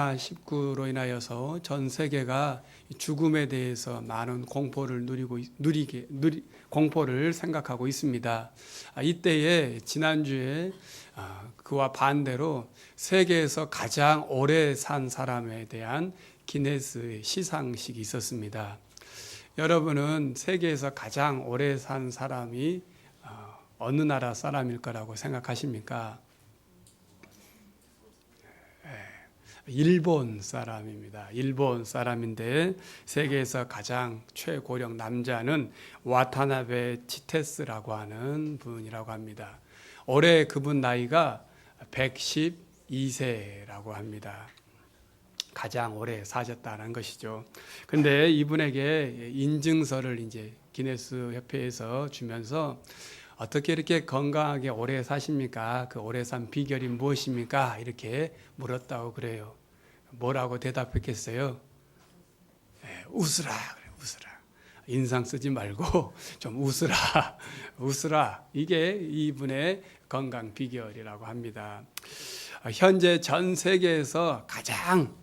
코로나19로 인하여서 전 세계가 죽음에 대해서 많은 공포를 공포를 생각하고 있습니다. 이때에 지난주에 그와 반대로 세계에서 가장 오래 산 사람에 대한 기네스 시상식이 있었습니다. 여러분은 세계에서 가장 오래 산 사람이 어느 나라 사람일 거라고 생각하십니까? 일본 사람입니다. 일본 사람인데 세계에서 가장 최고령 남자는 와타나베 치테스라고 하는 분이라고 합니다. 올해 그분 나이가 112세라고 합니다. 가장 오래 사셨다는 것이죠. 근데 이분에게 인증서를 이제 기네스 협회에서 주면서 어떻게 이렇게 건강하게 오래 사십니까? 그 오래 산 비결이 무엇입니까? 이렇게 물었다고 그래요. 뭐라고 대답했겠어요? 웃으라. 그래, 웃으라. 인상 쓰지 말고 좀 웃으라. 웃으라. 이게 이분의 건강 비결이라고 합니다. 현재 전 세계에서 가장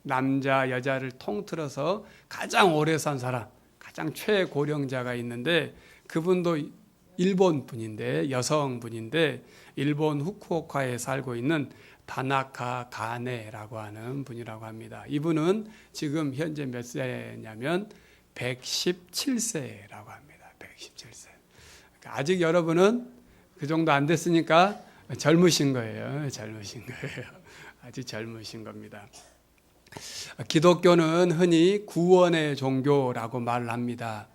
남자, 여자를 통틀어서 가장 오래 산 사람, 가장 최고령자가 있는데 그분도 일본 분인데 여성분인데 일본 후쿠오카에 살고 있는 다나카 가네라고 하는 분이라고 합니다. 이분은 지금 현재 몇 세냐면 117세라고 합니다. 117세. 아직 여러분은 그 정도 안 됐으니까 젊으신 거예요. 젊으신 거예요. 아직 젊으신 겁니다. 기독교는 흔히 구원의 종교라고 말을 합니다.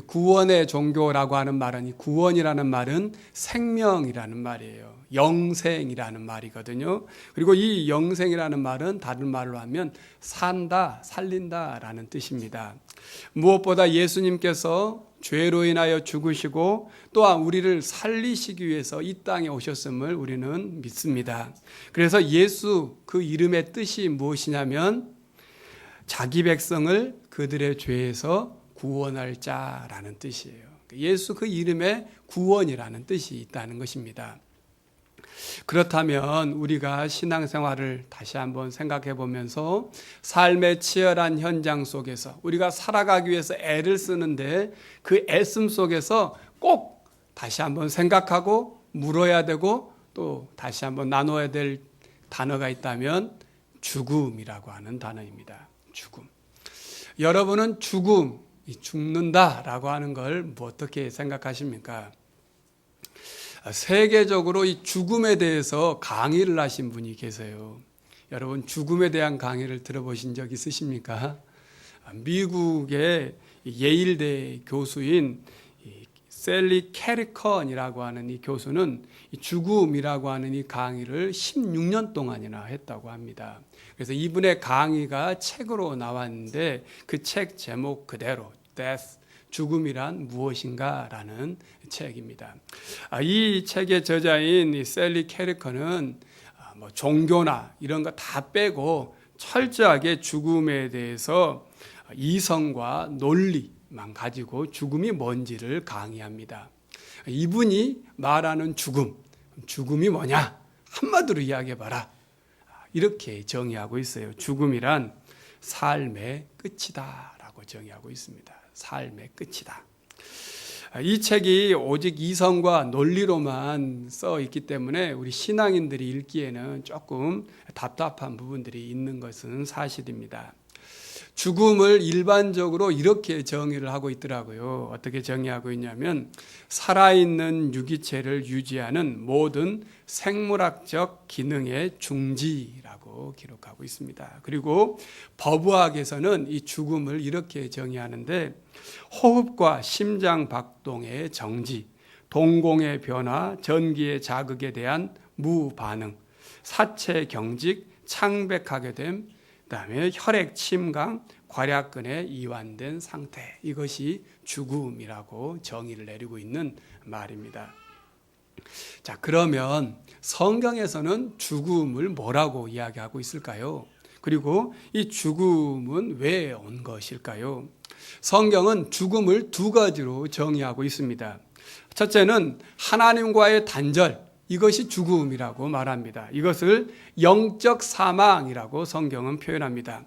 구원의 종교라고 하는 말은, 이 구원이라는 말은 생명이라는 말이에요. 영생이라는 말이거든요. 그리고 이 영생이라는 말은 다른 말로 하면 산다, 살린다라는 뜻입니다. 무엇보다 예수님께서 죄로 인하여 죽으시고 또한 우리를 살리시기 위해서 이 땅에 오셨음을 우리는 믿습니다. 그래서 예수 그 이름의 뜻이 무엇이냐면 자기 백성을 그들의 죄에서 구원할 자라는 뜻이에요. 예수 그 이름에 구원이라는 뜻이 있다는 것입니다. 그렇다면 우리가 신앙생활을 다시 한번 생각해 보면서 삶의 치열한 현장 속에서 우리가 살아가기 위해서 애를 쓰는데 그 애씀 속에서 꼭 다시 한번 생각하고 물어야 되고 또 다시 한번 나눠야 될 단어가 있다면 죽음이라고 하는 단어입니다. 죽음. 여러분은 죽는다라고 하는 걸 어떻게 생각하십니까? 세계적으로 이 죽음에 대해서 강의를 하신 분이 계세요. 여러분 죽음에 대한 강의를 들어보신 적 있으십니까? 미국의 예일대 교수인 셀리 캐리컨이라고 하는 이 교수는 이 죽음이라고 하는 이 강의를 16년 동안이나 했다고 합니다. 그래서 이분의 강의가 책으로 나왔는데 그 책 제목 그대로 Death, 죽음이란 무엇인가라는 책입니다. 이 책의 저자인 셀리 캐리컨은 종교나 이런 거 다 빼고 철저하게 죽음에 대해서 이성과 논리만 가지고 죽음이 뭔지를 강의합니다. 이분이 말하는 죽음이 뭐냐? 한마디로 이야기해봐라. 이렇게 정의하고 있어요. 죽음이란 삶의 끝이다라고 정의하고 있습니다. 삶의 끝이다. 이 책이 오직 이성과 논리로만 써 있기 때문에 우리 신앙인들이 읽기에는 조금 답답한 부분들이 있는 것은 사실입니다. 죽음을 일반적으로 이렇게 정의를 하고 있더라고요. 어떻게 정의하고 있냐면 살아있는 유기체를 유지하는 모든 생물학적 기능의 중지라고 기록하고 있습니다. 그리고 법의학에서는 이 죽음을 이렇게 정의하는데 호흡과 심장 박동의 정지, 동공의 변화, 전기의 자극에 대한 무반응, 사체 경직, 창백하게 됨, 그다음에 혈액 침강, 괄약근에 이완된 상태, 이것이 죽음이라고 정의를 내리고 있는 말입니다. 자, 그러면 성경에서는 죽음을 뭐라고 이야기하고 있을까요? 그리고 이 죽음은 왜 온 것일까요? 성경은 죽음을 두 가지로 정의하고 있습니다. 첫째는 하나님과의 단절, 이것이 죽음이라고 말합니다. 이것을 영적 사망이라고 성경은 표현합니다.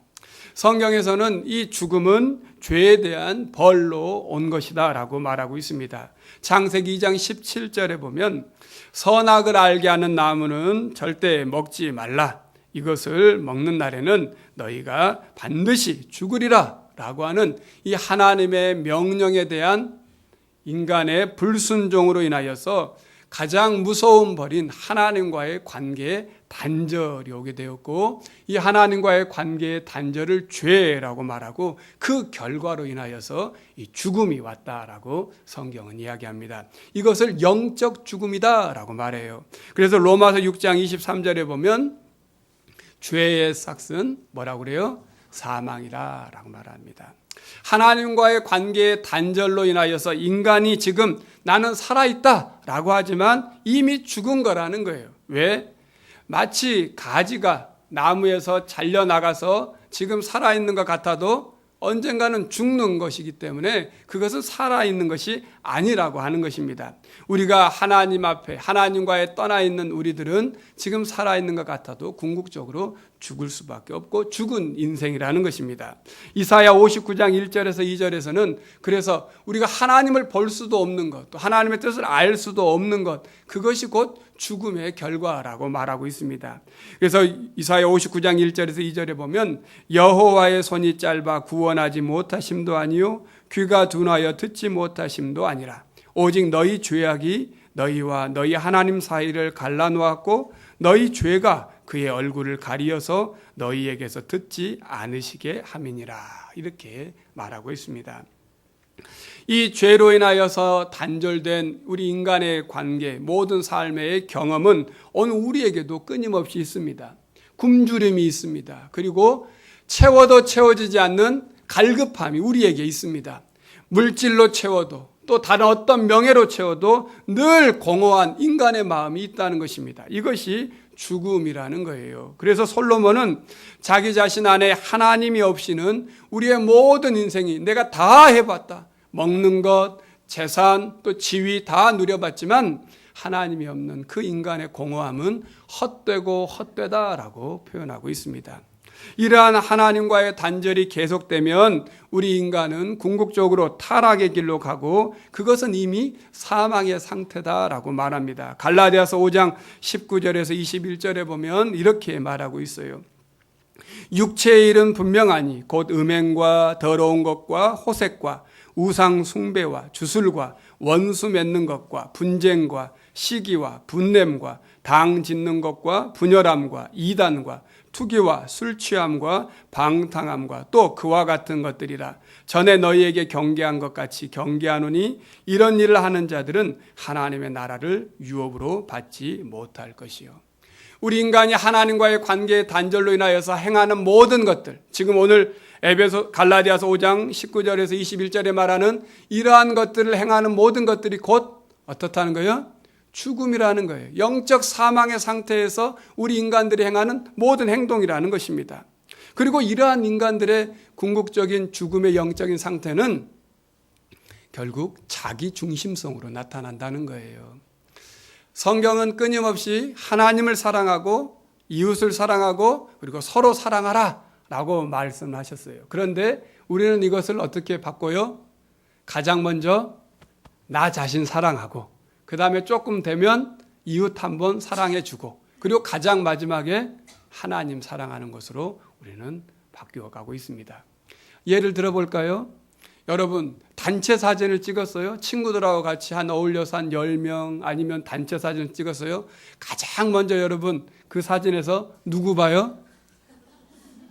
성경에서는 이 죽음은 죄에 대한 벌로 온 것이다 라고 말하고 있습니다. 창세기 2장 17절에 보면 선악을 알게 하는 나무는 절대 먹지 말라. 이것을 먹는 날에는 너희가 반드시 죽으리라 라고 하는 이 하나님의 명령에 대한 인간의 불순종으로 인하여서 가장 무서운 벌인 하나님과의 관계에 단절이 오게 되었고, 이 하나님과의 관계의 단절을 죄라고 말하고 그 결과로 인하여서 이 죽음이 왔다라고 성경은 이야기합니다. 이것을 영적 죽음이다라고 말해요. 그래서 로마서 6장 23절에 보면 죄의 삭은 뭐라고 그래요? 사망이라고 말합니다. 하나님과의 관계의 단절로 인하여서 인간이 지금 나는 살아있다라고 하지만 이미 죽은 거라는 거예요. 왜? 마치 가지가 나무에서 잘려나가서 지금 살아있는 것 같아도 언젠가는 죽는 것이기 때문에 그것은 살아있는 것이 아니라고 하는 것입니다. 우리가 하나님 앞에 하나님과에 떠나 있는 우리들은 지금 살아있는 것 같아도 궁극적으로 죽을 수밖에 없고 죽은 인생이라는 것입니다. 이사야 59장 1절에서 2절에서는 그래서 우리가 하나님을 볼 수도 없는 것, 또 하나님의 뜻을 알 수도 없는 것, 그것이 곧 죽음의 결과라고 말하고 있습니다. 그래서 이사야 59장 1절에서 2절에 보면 여호와의 손이 짧아 구원하지 못하심도 아니요 귀가 둔하여 듣지 못하심도 아니라 오직 너희 죄악이 너희와 너희 하나님 사이를 갈라놓았고 너희 죄가 그의 얼굴을 가리어서 너희에게서 듣지 않으시게 함이니라. 이렇게 말하고 있습니다. 이 죄로 인하여서 단절된 우리 인간의 관계, 모든 삶의 경험은 오늘 우리에게도 끊임없이 있습니다. 굶주림이 있습니다. 그리고 채워도 채워지지 않는 갈급함이 우리에게 있습니다. 물질로 채워도 또 다른 어떤 명예로 채워도 늘 공허한 인간의 마음이 있다는 것입니다. 이것이 죽음이라는 거예요. 그래서 솔로몬은 자기 자신 안에 하나님이 없이는 우리의 모든 인생이 내가 다 해봤다. 먹는 것, 재산, 또 지위 다 누려봤지만 하나님이 없는 그 인간의 공허함은 헛되고 헛되다라고 표현하고 있습니다. 이러한 하나님과의 단절이 계속되면 우리 인간은 궁극적으로 타락의 길로 가고 그것은 이미 사망의 상태다라고 말합니다. 갈라디아서 5장 19절에서 21절에 보면 이렇게 말하고 있어요. 육체의 일은 분명하니 곧 음행과 더러운 것과 호색과 우상 숭배와 주술과 원수 맺는 것과 분쟁과 시기와 분냄과 당 짓는 것과 분열함과 이단과 투기와 술 취함과 방탕함과 또 그와 같은 것들이라. 전에 너희에게 경계한 것 같이 경계하노니 이런 일을 하는 자들은 하나님의 나라를 유업으로 받지 못할 것이요. 우리 인간이 하나님과의 관계의 단절로 인하여서 행하는 모든 것들, 지금 오늘 갈라디아서 5장 19절에서 21절에 말하는 이러한 것들을 행하는 모든 것들이 곧 어떻다는 거예요? 죽음이라는 거예요. 영적 사망의 상태에서 우리 인간들이 행하는 모든 행동이라는 것입니다. 그리고 이러한 인간들의 궁극적인 죽음의 영적인 상태는 결국 자기 중심성으로 나타난다는 거예요. 성경은 끊임없이 하나님을 사랑하고 이웃을 사랑하고 그리고 서로 사랑하라 라고 말씀하셨어요. 그런데 우리는 이것을 어떻게 바꿔요? 가장 먼저 나 자신 사랑하고 그 다음에 조금 되면 이웃 한번 사랑해주고 그리고 가장 마지막에 하나님 사랑하는 것으로 우리는 바뀌어가고 있습니다. 예를 들어볼까요? 여러분 단체 사진을 찍었어요. 친구들하고 같이 어울려서 한 10명 아니면 단체 사진을 찍었어요. 가장 먼저 여러분 그 사진에서 누구 봐요?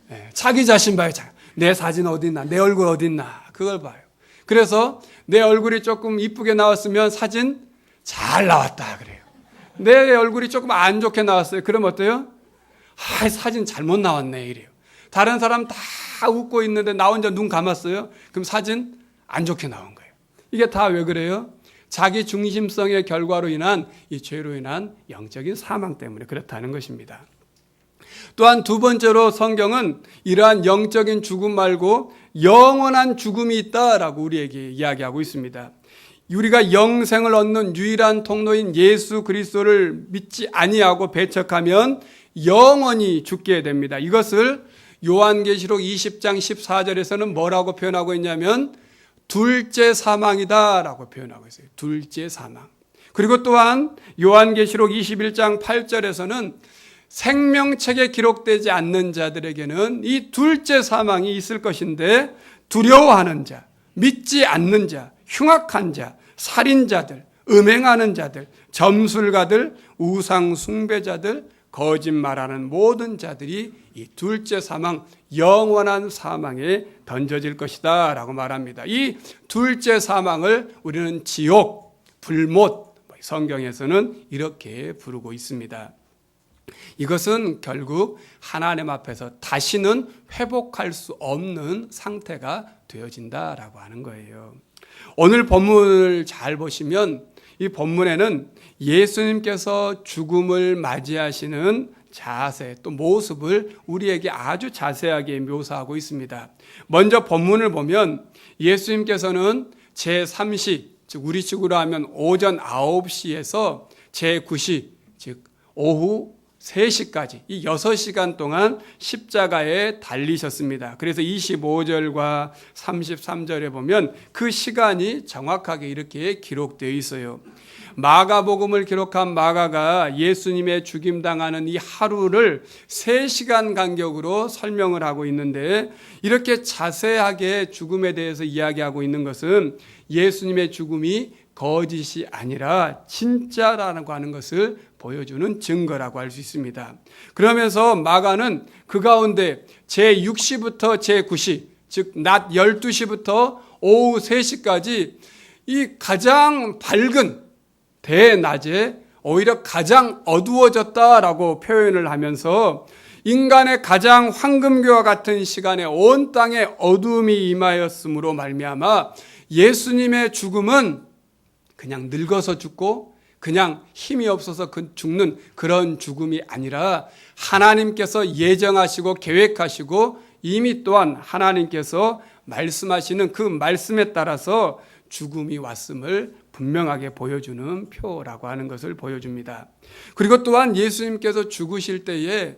네, 자기 자신 봐요. 내 사진 어디 있나? 내 얼굴 어디 있나? 그걸 봐요. 그래서 내 얼굴이 조금 이쁘게 나왔으면 사진 잘 나왔다 그래요. 내 얼굴이 조금 안 좋게 나왔어요. 그럼 어때요? 사진 잘못 나왔네 이래요. 다른 사람 다 웃고 있는데 나 혼자 눈 감았어요. 그럼 사진 안 좋게 나온 거예요. 이게 다 왜 그래요? 자기 중심성의 결과로 인한 이 죄로 인한 영적인 사망 때문에 그렇다는 것입니다. 또한 두 번째로 성경은 이러한 영적인 죽음 말고 영원한 죽음이 있다라고 우리에게 이야기하고 있습니다. 우리가 영생을 얻는 유일한 통로인 예수 그리스도를 믿지 아니하고 배척하면 영원히 죽게 됩니다. 이것을 요한계시록 20장 14절에서는 뭐라고 표현하고 있냐면 둘째 사망이다라고 표현하고 있어요. 둘째 사망. 그리고 또한 요한계시록 21장 8절에서는 생명책에 기록되지 않는 자들에게는 이 둘째 사망이 있을 것인데 두려워하는 자, 믿지 않는 자, 흉악한 자, 살인자들, 음행하는 자들, 점술가들, 우상 숭배자들, 거짓말하는 모든 자들이 이 둘째 사망, 영원한 사망에 던져질 것이다 라고 말합니다. 이 둘째 사망을 우리는 지옥, 불못, 성경에서는 이렇게 부르고 있습니다. 이것은 결국 하나님 앞에서 다시는 회복할 수 없는 상태가 되어진다라고 하는 거예요. 오늘 본문을 잘 보시면 이 본문에는 예수님께서 죽음을 맞이하시는 자세 또 모습을 우리에게 아주 자세하게 묘사하고 있습니다. 먼저 본문을 보면 예수님께서는 제3시, 즉 우리 식으로 하면 오전 9시에서 제9시, 즉 오후 3시까지 이 6시간 동안 십자가에 달리셨습니다. 그래서 25절과 33절에 보면 그 시간이 정확하게 이렇게 기록되어 있어요. 마가복음을 기록한 마가가 예수님의 죽임당하는 이 하루를 3시간 간격으로 설명을 하고 있는데 이렇게 자세하게 죽음에 대해서 이야기하고 있는 것은 예수님의 죽음이 거짓이 아니라 진짜라고 하는 것을 보여주는 증거라고 할 수 있습니다. 그러면서 마가는 그 가운데 제6시부터 제9시, 즉 낮 12시부터 오후 3시까지 이 가장 밝은 대낮에 오히려 가장 어두워졌다라고 표현을 하면서 인간의 가장 황금교와 같은 시간에 온 땅에 어두움이 임하였으므로 말미암아 예수님의 죽음은 그냥 늙어서 죽고 그냥 힘이 없어서 죽는 그런 죽음이 아니라 하나님께서 예정하시고 계획하시고 이미 또한 하나님께서 말씀하시는 그 말씀에 따라서 죽음이 왔음을 분명하게 보여주는 표라고 하는 것을 보여줍니다. 그리고 또한 예수님께서 죽으실 때에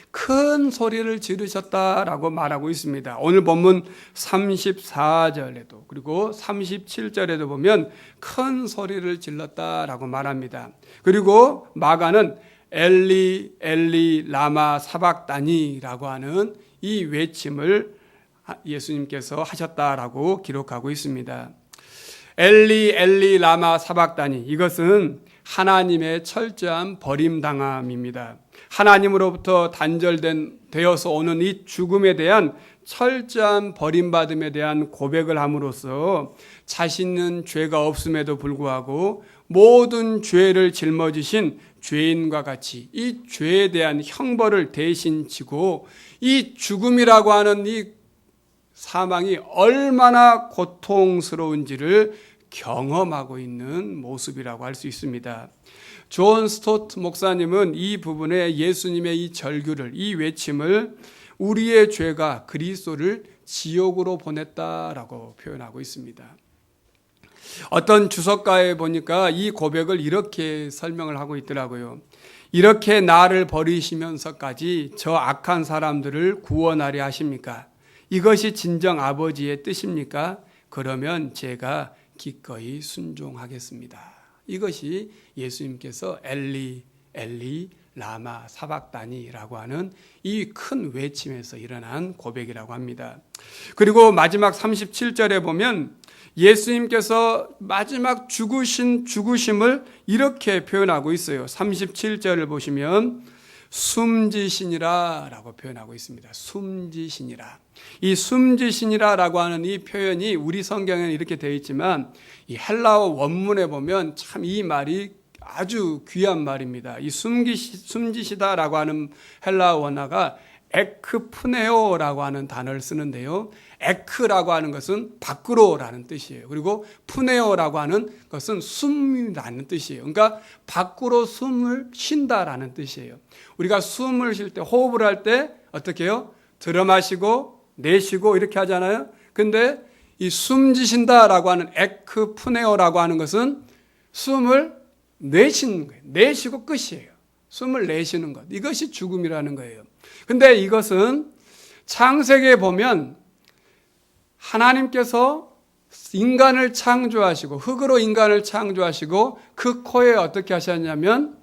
큰 소리를 지르셨다라고 말하고 있습니다. 오늘 본문 34절에도 그리고 37절에도 보면 큰 소리를 질렀다라고 말합니다. 그리고 마가는 엘리 엘리 라마 사박다니라고 하는 이 외침을 예수님께서 하셨다라고 기록하고 있습니다. 엘리 엘리 라마 사박다니, 이것은 하나님의 철저한 버림당함입니다. 하나님으로부터 되어서 오는 이 죽음에 대한 철저한 버림받음에 대한 고백을 함으로써 자신은 죄가 없음에도 불구하고 모든 죄를 짊어지신 죄인과 같이 이 죄에 대한 형벌을 대신 지고 이 죽음이라고 하는 이 사망이 얼마나 고통스러운지를 경험하고 있는 모습이라고 할 수 있습니다. 존 스토트 목사님은 이 부분에 예수님의 이 절규를, 이 외침을 우리의 죄가 그리스도를 지옥으로 보냈다라고 표현하고 있습니다. 어떤 주석가에 보니까 이 고백을 이렇게 설명을 하고 있더라고요. 이렇게 나를 버리시면서까지 저 악한 사람들을 구원하려 하십니까? 이것이 진정 아버지의 뜻입니까? 그러면 제가 기꺼이 순종하겠습니다. 이것이 예수님께서 엘리 엘리 라마 사박다니라고 하는 이 큰 외침에서 일어난 고백이라고 합니다. 그리고 마지막 37절에 보면 예수님께서 마지막 죽으심을 이렇게 표현하고 있어요. 37절을 보시면 숨지시니라 라고 표현하고 있습니다. 숨지시니라. 이 숨지시니라라고 하는 이 표현이 우리 성경에는 이렇게 되어 있지만 이 헬라어 원문에 보면 참 이 말이 아주 귀한 말입니다. 이 숨지시다라고 하는 헬라어 원어가 에크푸네오라고 하는 단어를 쓰는데요. 에크라고 하는 것은 밖으로라는 뜻이에요. 그리고 푸네오라고 하는 것은 숨이라는 뜻이에요. 그러니까 밖으로 숨을 쉰다라는 뜻이에요. 우리가 숨을 쉴 때, 호흡을 할 때 어떻게 해요? 들어 마시고 내쉬고 이렇게 하잖아요. 근데 이 숨지신다라고 하는 에크푸네오라고 하는 것은 숨을 내쉬는 거예요. 내쉬고 끝이에요. 숨을 내쉬는 것. 이것이 죽음이라는 거예요. 근데 이것은 창세기에 보면 하나님께서 인간을 창조하시고 흙으로 인간을 창조하시고 그 코에 어떻게 하셨냐면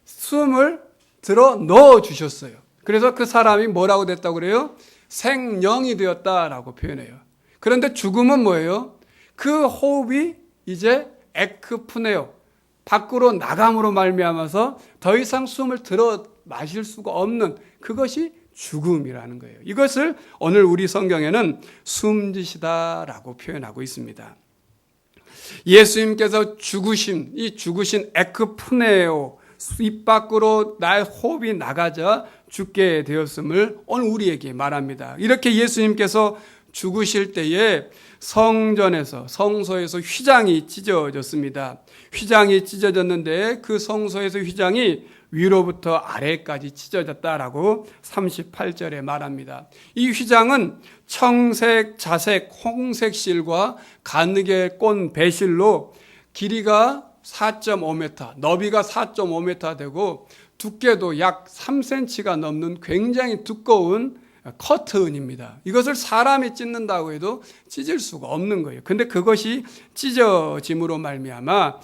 숨을 들어 넣어 주셨어요. 그래서 그 사람이 뭐라고 됐다고 그래요? 생령이 되었다라고 표현해요. 그런데 죽음은 뭐예요? 그 호흡이 이제 에크푸네오, 밖으로 나감으로 말미암아서 더 이상 숨을 들어 마실 수가 없는 그것이 죽음이라는 거예요. 이것을 오늘 우리 성경에는 숨지시다라고 표현하고 있습니다. 예수님께서 죽으신 이 죽으신 에크푸네오, 입 밖으로 나의 호흡이 나가자 죽게 되었음을 오늘 우리에게 말합니다. 이렇게 예수님께서 죽으실 때에 성전에서 성소에서 휘장이 찢어졌습니다. 휘장이 찢어졌는데 그 성소에서 휘장이 위로부터 아래까지 찢어졌다라고 38절에 말합니다. 이 휘장은 청색, 자색, 홍색 실과 가느게 꼰 배실로 길이가 4.5m, 너비가 4.5m 되고 두께도 약 3cm가 넘는 굉장히 두꺼운 커튼입니다. 이것을 사람이 찢는다고 해도 찢을 수가 없는 거예요. 근데 그것이 찢어짐으로 말미암아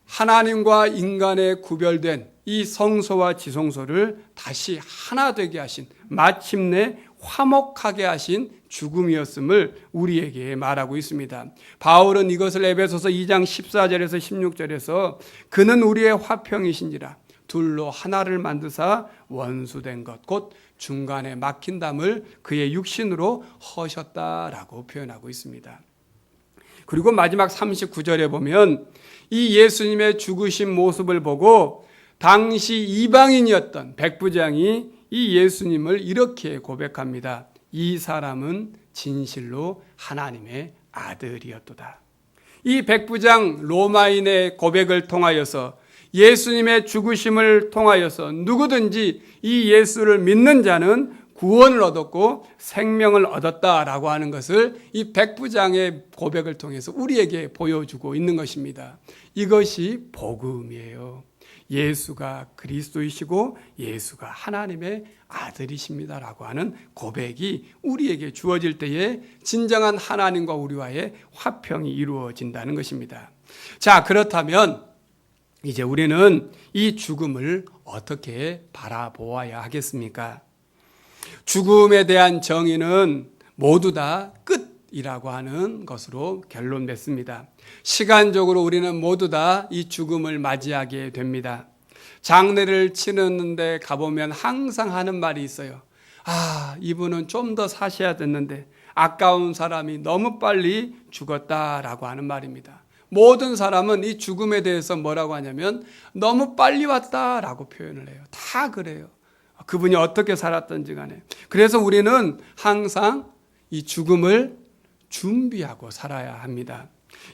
하나님과 인간의 구별된 이 성소와 지성소를 다시 하나 되게 하신, 마침내 화목하게 하신 죽음이었음을 우리에게 말하고 있습니다. 바울은 이것을 에베소서 2장 14절에서 16절에서 그는 우리의 화평이신지라 둘로 하나를 만드사 원수된 것 곧 중간에 막힌 담을 그의 육신으로 허셨다라고 표현하고 있습니다. 그리고 마지막 39절에 보면 이 예수님의 죽으신 모습을 보고 당시 이방인이었던 백부장이 이 예수님을 이렇게 고백합니다. 이 사람은 진실로 하나님의 아들이었도다. 이 백부장 로마인의 고백을 통하여서 예수님의 죽으심을 통하여서 누구든지 이 예수를 믿는 자는 구원을 얻었고 생명을 얻었다라고 하는 것을 이 백부장의 고백을 통해서 우리에게 보여주고 있는 것입니다. 이것이 복음이에요. 예수가 그리스도이시고 예수가 하나님의 아들이십니다라고 하는 고백이 우리에게 주어질 때에 진정한 하나님과 우리와의 화평이 이루어진다는 것입니다. 자, 그렇다면 이제 우리는 이 죽음을 어떻게 바라보아야 하겠습니까? 죽음에 대한 정의는 모두 다 끝이라고 하는 것으로 결론 맺습니다. 시간적으로 우리는 모두 다 이 죽음을 맞이하게 됩니다. 장례를 치르는데 가보면 항상 하는 말이 있어요. 아, 이분은 좀 더 사셔야 됐는데 아까운 사람이 너무 빨리 죽었다라고 하는 말입니다. 모든 사람은 이 죽음에 대해서 뭐라고 하냐면 너무 빨리 왔다라고 표현을 해요. 다 그래요. 그분이 어떻게 살았던지 간에. 그래서 우리는 항상 이 죽음을 준비하고 살아야 합니다.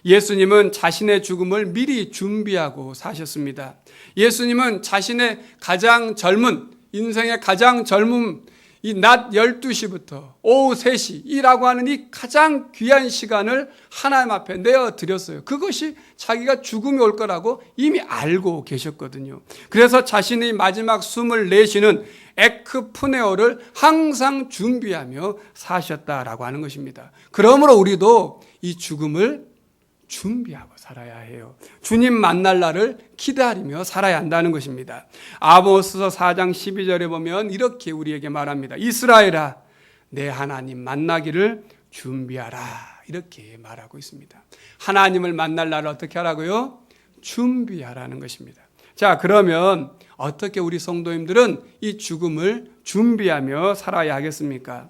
예수님은 자신의 죽음을 미리 준비하고 사셨습니다. 예수님은 자신의 가장 젊은, 인생의 가장 젊은 이 낮 12시부터 오후 3시이라고 하는 이 가장 귀한 시간을 하나님 앞에 내어드렸어요. 그것이 자기가 죽음이 올 거라고 이미 알고 계셨거든요. 그래서 자신의 마지막 숨을 내쉬는 에크푸네오를 항상 준비하며 사셨다라고 하는 것입니다. 그러므로 우리도 이 죽음을 준비하고 살아야 해요. 주님 만날 날을 기다리며 살아야 한다는 것입니다. 아모스서 4장 12절에 보면 이렇게 우리에게 말합니다. 이스라엘아, 내 하나님 만나기를 준비하라. 이렇게 말하고 있습니다. 하나님을 만날 날을 어떻게 하라고요? 준비하라는 것입니다. 자, 그러면 어떻게 우리 성도님들은 이 죽음을 준비하며 살아야 하겠습니까?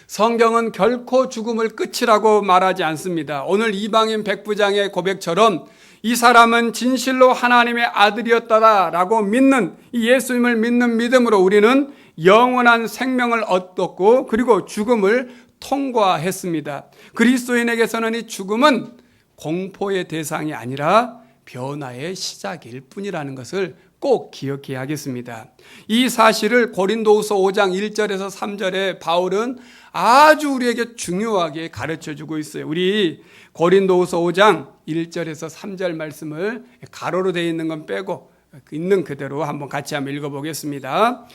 성경은 결코 죽음을 끝이라고 말하지 않습니다. 오늘 이방인 백부장의 고백처럼 이 사람은 진실로 하나님의 아들이었다라고 믿는 이 예수님을 믿는 믿음으로 우리는 영원한 생명을 얻었고 그리고 죽음을 통과했습니다. 그리스도인에게서는 이 죽음은 공포의 대상이 아니라 변화의 시작일 뿐이라는 것을 꼭 기억해야 하겠습니다. 이 사실을 고린도후서 5장 1절에서 3절에 바울은 아주 우리에게 중요하게 가르쳐주고 있어요. 우리 고린도후서 5장 1절에서 3절 말씀을 가로로 되어 있는 건 빼고 있는 그대로 한번 같이 한번 읽어보겠습니다.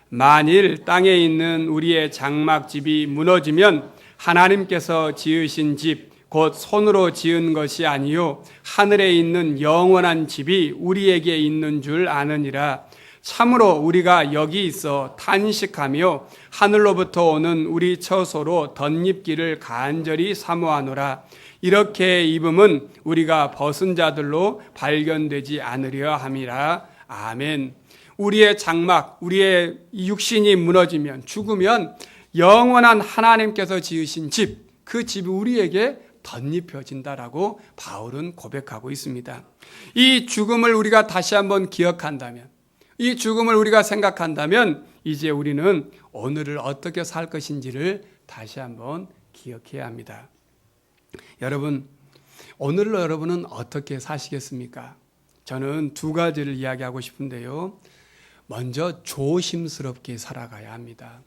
만일 땅에 있는 우리의 장막집이 무너지면 하나님께서 지으신 집 곧 손으로 지은 것이 아니요 하늘에 있는 영원한 집이 우리에게 있는 줄 아느니라. 참으로 우리가 여기 있어 탄식하며 하늘로부터 오는 우리 처소로 덧입기를 간절히 사모하노라. 이렇게 입음은 우리가 벗은 자들로 발견되지 않으려 함이라. 아멘. 우리의 장막, 우리의 육신이 무너지면, 죽으면 영원한 하나님께서 지으신 집, 그 집이 우리에게 덧입혀진다라고 바울은 고백하고 있습니다. 이 죽음을 우리가 다시 한번 기억한다면, 이 죽음을 우리가 생각한다면 이제 우리는 오늘을 어떻게 살 것인지를 다시 한번 기억해야 합니다. 여러분, 오늘로 여러분은 어떻게 사시겠습니까? 저는 두 가지를 이야기하고 싶은데요. 먼저 조심스럽게 살아가야 합니다.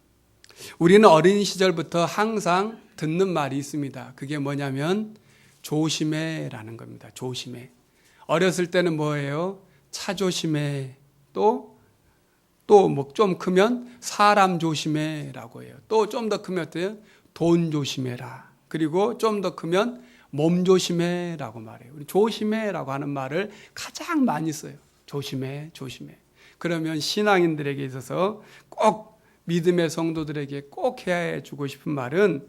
우리는 어린 시절부터 항상 듣는 말이 있습니다. 그게 뭐냐면 조심해라는 겁니다. 조심해. 어렸을 때는 뭐예요? 차 조심해. 또 뭐 좀 크면 사람 조심해라고 해요. 또 좀 더 크면 어때요? 돈 조심해라. 그리고 좀 더 크면 몸 조심해라고 말해요. 우리 조심해라고 하는 말을 가장 많이 써요. 조심해, 조심해. 그러면 신앙인들에게 있어서 꼭 믿음의 성도들에게 꼭 해야 주고 싶은 말은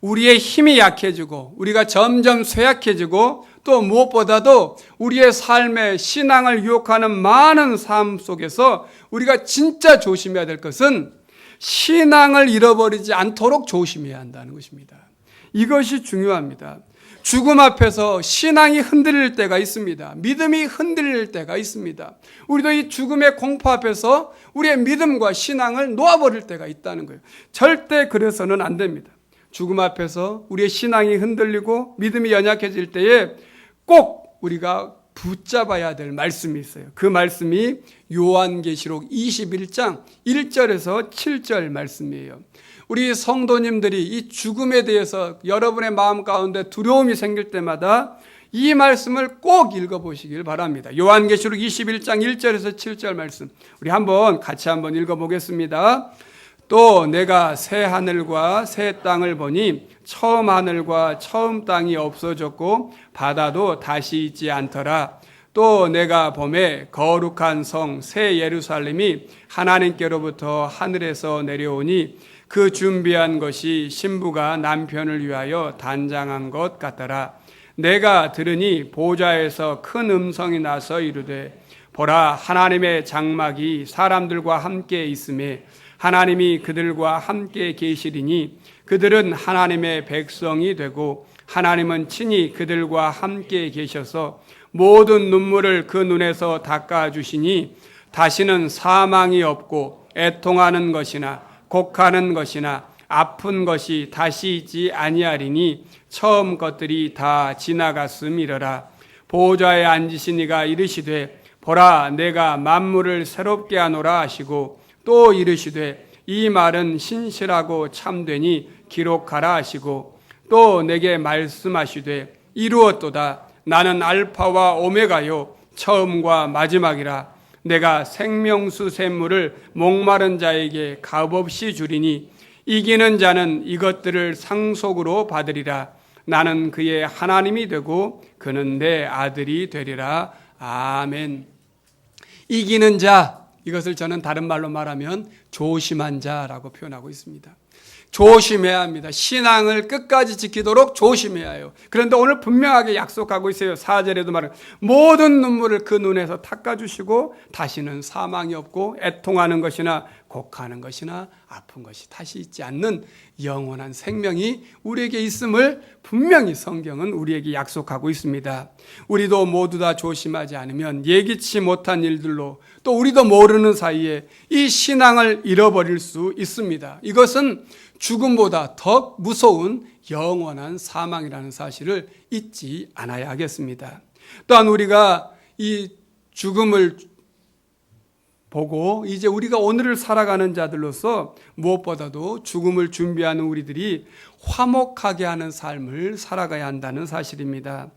우리의 힘이 약해지고 우리가 점점 쇠약해지고 또 무엇보다도 우리의 삶의 신앙을 유혹하는 많은 삶 속에서 우리가 진짜 조심해야 될 것은 신앙을 잃어버리지 않도록 조심해야 한다는 것입니다. 이것이 중요합니다. 죽음 앞에서 신앙이 흔들릴 때가 있습니다. 믿음이 흔들릴 때가 있습니다. 우리도 이 죽음의 공포 앞에서 우리의 믿음과 신앙을 놓아버릴 때가 있다는 거예요. 절대 그래서는 안 됩니다. 죽음 앞에서 우리의 신앙이 흔들리고 믿음이 연약해질 때에 꼭 우리가 붙잡아야 될 말씀이 있어요. 그 말씀이 요한계시록 21장 1절에서 7절 말씀이에요. 우리 성도님들이 이 죽음에 대해서 여러분의 마음 가운데 두려움이 생길 때마다 이 말씀을 꼭 읽어보시길 바랍니다. 요한계시록 21장 1절에서 7절 말씀 우리 같이 한번 읽어보겠습니다. 또 내가 새 하늘과 새 땅을 보니 처음 하늘과 처음 땅이 없어졌고 바다도 다시 있지 않더라. 또 내가 보매 거룩한 성 새 예루살렘이 하나님께로부터 하늘에서 내려오니 그 준비한 것이 신부가 남편을 위하여 단장한 것 같더라. 내가 들으니 보좌에서 큰 음성이 나서 이르되 보라 하나님의 장막이 사람들과 함께 있음에 하나님이 그들과 함께 계시리니 그들은 하나님의 백성이 되고 하나님은 친히 그들과 함께 계셔서 모든 눈물을 그 눈에서 닦아주시니 다시는 사망이 없고 애통하는 것이나 곡하는 것이나 아픈 것이 다시 있지 아니하리니 처음 것들이 다 지나갔음이러라. 보좌에 앉으신 이가 이르시되 보라 내가 만물을 새롭게 하노라 하시고 또 이르시되 이 말은 신실하고 참되니 기록하라 하시고 또 내게 말씀하시되 이루었도다. 나는 알파와 오메가요 처음과 마지막이라. 내가 생명수 샘물을 목마른 자에게 값없이 주리니 이기는 자는 이것들을 상속으로 받으리라. 나는 그의 하나님이 되고 그는 내 아들이 되리라. 아멘. 이기는 자, 이것을 저는 다른 말로 말하면 조심한 자라고 표현하고 있습니다. 조심해야 합니다. 신앙을 끝까지 지키도록 조심해야 해요. 그런데 오늘 분명하게 약속하고 있어요. 4절에도 말은 모든 눈물을 그 눈에서 닦아주시고 다시는 사망이 없고 애통하는 것이나 곡하는 것이나 아픈 것이 다시 있지 않는 영원한 생명이 우리에게 있음을 분명히 성경은 우리에게 약속하고 있습니다. 우리도 모두 다 조심하지 않으면 예기치 못한 일들로 또 우리도 모르는 사이에 이 신앙을 잃어버릴 수 있습니다. 이것은 죽음보다 더 무서운 영원한 사망이라는 사실을 잊지 않아야 하겠습니다. 또한 우리가 이 죽음을 보고 이제 우리가 오늘을 살아가는 자들로서 무엇보다도 죽음을 준비하는 우리들이 화목하게 하는 삶을 살아가야 한다는 사실입니다.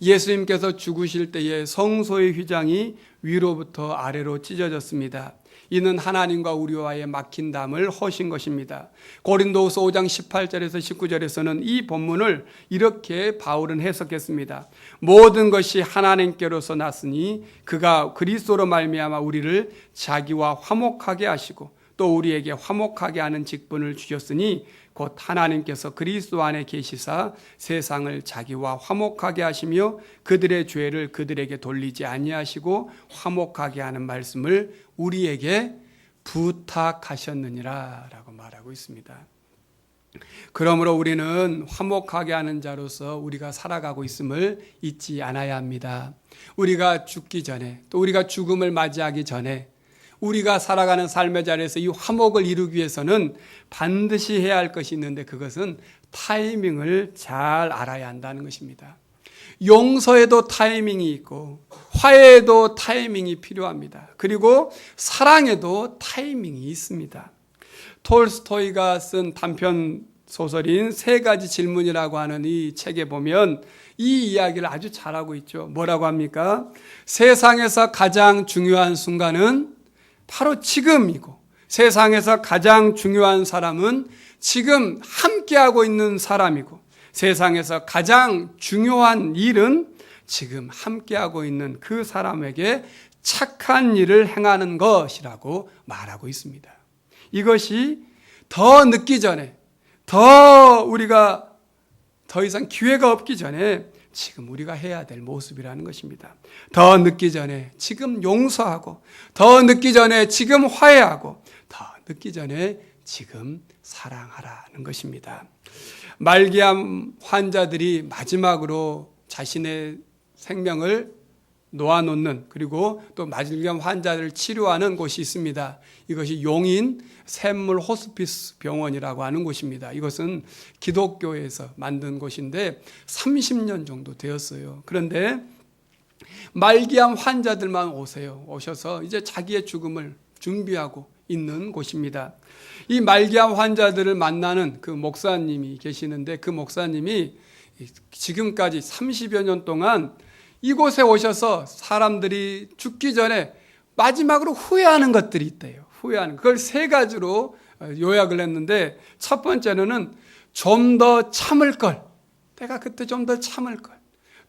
예수님께서 죽으실 때에 성소의 휘장이 위로부터 아래로 찢어졌습니다. 이는 하나님과 우리와의 막힌 담을 허신 것입니다. 고린도후서 5장 18절에서 19절에서는 이 본문을 이렇게 바울은 해석했습니다. 모든 것이 하나님께로서 났으니 그가 그리스도로 말미암아 우리를 자기와 화목하게 하시고 또 우리에게 화목하게 하는 직분을 주셨으니 곧 하나님께서 그리스도 안에 계시사 세상을 자기와 화목하게 하시며 그들의 죄를 그들에게 돌리지 아니하시고 화목하게 하는 말씀을 우리에게 부탁하셨느니라 라고 말하고 있습니다. 그러므로 우리는 화목하게 하는 자로서 우리가 살아가고 있음을 잊지 않아야 합니다. 우리가 죽기 전에 또 우리가 죽음을 맞이하기 전에 우리가 살아가는 삶의 자리에서 이 화목을 이루기 위해서는 반드시 해야 할 것이 있는데 그것은 타이밍을 잘 알아야 한다는 것입니다. 용서에도 타이밍이 있고 화해에도 타이밍이 필요합니다. 그리고 사랑에도 타이밍이 있습니다. 톨스토이가 쓴 단편 소설인 세 가지 질문이라고 하는 이 책에 보면 이 이야기를 아주 잘하고 있죠. 뭐라고 합니까? 세상에서 가장 중요한 순간은 바로 지금이고 세상에서 가장 중요한 사람은 지금 함께하고 있는 사람이고 세상에서 가장 중요한 일은 지금 함께하고 있는 그 사람에게 착한 일을 행하는 것이라고 말하고 있습니다. 이것이 더 늦기 전에 우리가 더 이상 기회가 없기 전에 지금 우리가 해야 될 모습이라는 것입니다. 더 늦기 전에 지금 용서하고 더 늦기 전에 지금 화해하고 더 늦기 전에 지금 사랑하라는 것입니다. 말기암 환자들이 마지막으로 자신의 생명을 놓아놓는 그리고 또 말기암 환자들을 치료하는 곳이 있습니다. 이것이 용인 샘물 호스피스 병원이라고 하는 곳입니다. 이것은 기독교에서 만든 곳인데 30년 정도 되었어요. 그런데 말기암 환자들만 오셔서 이제 자기의 죽음을 준비하고 있는 곳입니다. 이 말기암 환자들을 만나는 그 목사님이 계시는데 그 목사님이 지금까지 30여 년 동안 이곳에 오셔서 사람들이 죽기 전에 마지막으로 후회하는 것들이 있대요. 후회하는 그걸 세 가지로 요약을 했는데 첫 번째로는 좀 더 참을 걸. 내가 그때 좀 더 참을 걸.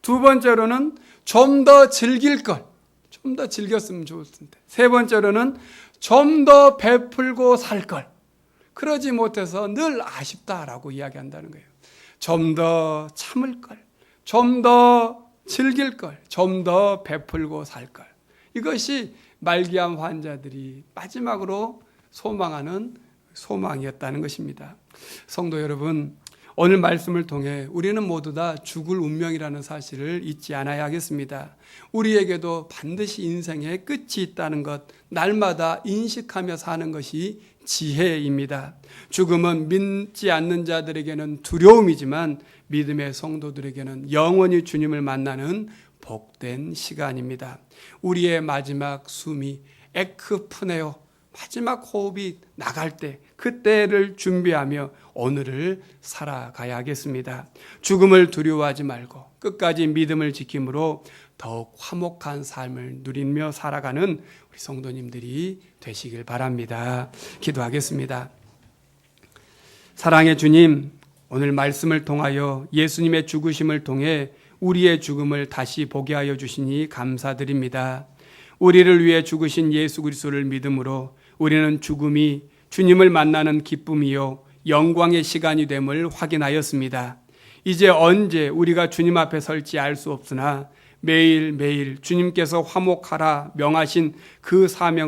두 번째로는 좀 더 즐길 걸. 좀 더 즐겼으면 좋을 텐데. 세 번째로는 좀 더 베풀고 살 걸. 그러지 못해서 늘 아쉽다라고 이야기한다는 거예요. 좀 더 참을 걸. 좀 더 즐길 걸. 좀 더 베풀고 살 걸. 이것이 말기암 환자들이 마지막으로 소망하는 소망이었다는 것입니다. 성도 여러분, 오늘 말씀을 통해 우리는 모두 다 죽을 운명이라는 사실을 잊지 않아야 하겠습니다. 우리에게도 반드시 인생에 끝이 있다는 것, 날마다 인식하며 사는 것이 지혜입니다. 죽음은 믿지 않는 자들에게는 두려움이지만 믿음의 성도들에게는 영원히 주님을 만나는 복된 시간입니다. 우리의 마지막 숨이 에크프네오, 마지막 호흡이 나갈 때 그때를 준비하며 오늘을 살아가야 하겠습니다. 죽음을 두려워하지 말고 끝까지 믿음을 지킴으로 더욱 화목한 삶을 누리며 살아가는 우리 성도님들이 되시길 바랍니다. 기도하겠습니다. 사랑의 주님, 오늘 말씀을 통하여 예수님의 죽으심을 통해 우리의 죽음을 다시 보게 하여 주시니 감사드립니다. 우리를 위해 죽으신 예수 그리스도를 믿음으로 우리는 죽음이 주님을 만나는 기쁨이요 영광의 시간이 됨을 확인하였습니다. 이제 언제 우리가 주님 앞에 설지 알 수 없으나 매일매일 주님께서 화목하라 명하신 그 사명